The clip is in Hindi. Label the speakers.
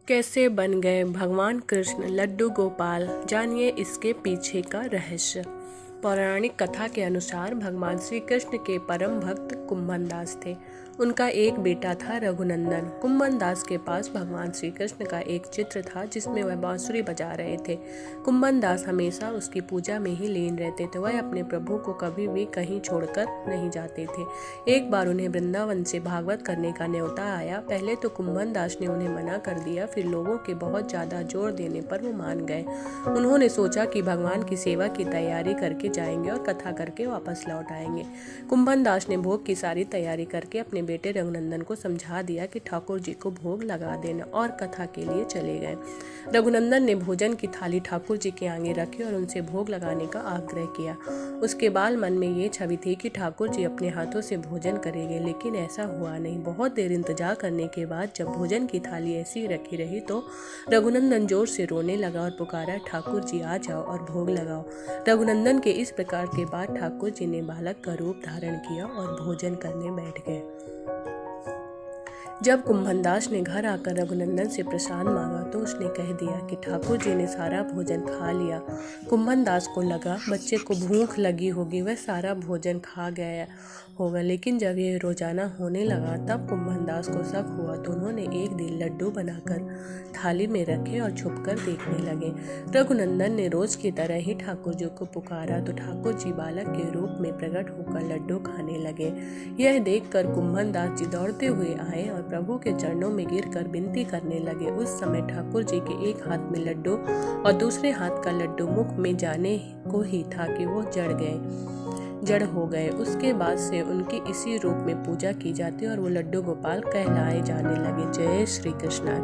Speaker 1: कैसे बन गए भगवान कृष्ण लड्डू गोपाल, जानिए इसके पीछे का रहस्य। पौराणिक कथा के अनुसार भगवान श्री कृष्ण के परम भक्त कुंभन दास थे। उनका एक बेटा था रघुनंदन। कुंभन दास के पास भगवान श्री कृष्ण का एक चित्र था जिसमें वह बांसुरी बजा रहे थे। कुंभन दास हमेशा उसकी पूजा में ही लीन रहते थे। वह अपने प्रभु को कभी भी कहीं छोड़कर नहीं जाते थे। एक बार उन्हें वृंदावन से भागवत करने का न्योता आया। पहले तो कुंभन दास ने उन्हें मना कर दिया, फिर लोगों के बहुत ज्यादा जोर देने पर वो मान गए। उन्होंने सोचा कि भगवान की सेवा की तैयारी करके जाएंगे और कथा करके वापस लौट आएंगे। कुंभन दास ने भोग की सारी तैयारी करके अपने बेटे रघुनंदन को समझा दिया कि ठाकुर जी को भोग लगा देना, और कथा के लिए चले गए। रघुनंदन ने भोजन की थाली ठाकुर जी के आगे रखी और उनसे भोग लगाने का आग्रह किया। उसके बाद मन में ये छवि थी कि ठाकुर जी अपने हाथों से भोजन करेंगे, लेकिन ऐसा हुआ नहीं। बहुत देर इंतजार करने के बाद जब भोजन की थाली ऐसी रखी रही तो रघुनंदन जोर से रोने लगा और पुकारा, ठाकुर जी आ जाओ और भोग लगाओ। रघुनंदन के इस प्रकार के बाद ठाकुर जी ने बालक का रूप धारण किया और भोजन करने बैठ गए। जब कुंभन दास ने घर आकर रघुनंदन से प्रसाद मांगा तो उसने कह दिया कि ठाकुर जी ने सारा भोजन खा लिया। कुंभन दास को लगा बच्चे को भूख लगी होगी, वह सारा भोजन खा गया होगा। लेकिन जब ये रोजाना होने लगा तब कुंभन दास को शक हुआ, तो उन्होंने एक दिन लड्डू बनाकर थाली में रखे और छुपकर देखने लगे। रघुनंदन ने रोज की तरह ही ठाकुर जी को पुकारा तो ठाकुर जी बालक के रूप में प्रकट होकर लड्डू खाने लगे। यह देखकर कुंभन दास जी दौड़ते हुए आए और प्रभु के चरणों में गिरकर विनती करने लगे। उस समय ठाकुर जी के एक हाथ में लड्डू और दूसरे हाथ का लड्डू मुख में जाने को ही था कि वो जड़ हो गए। उसके बाद से उनकी इसी रूप में पूजा की जाती और वो लड्डू गोपाल कहलाए जाने लगे। जय श्री कृष्ण।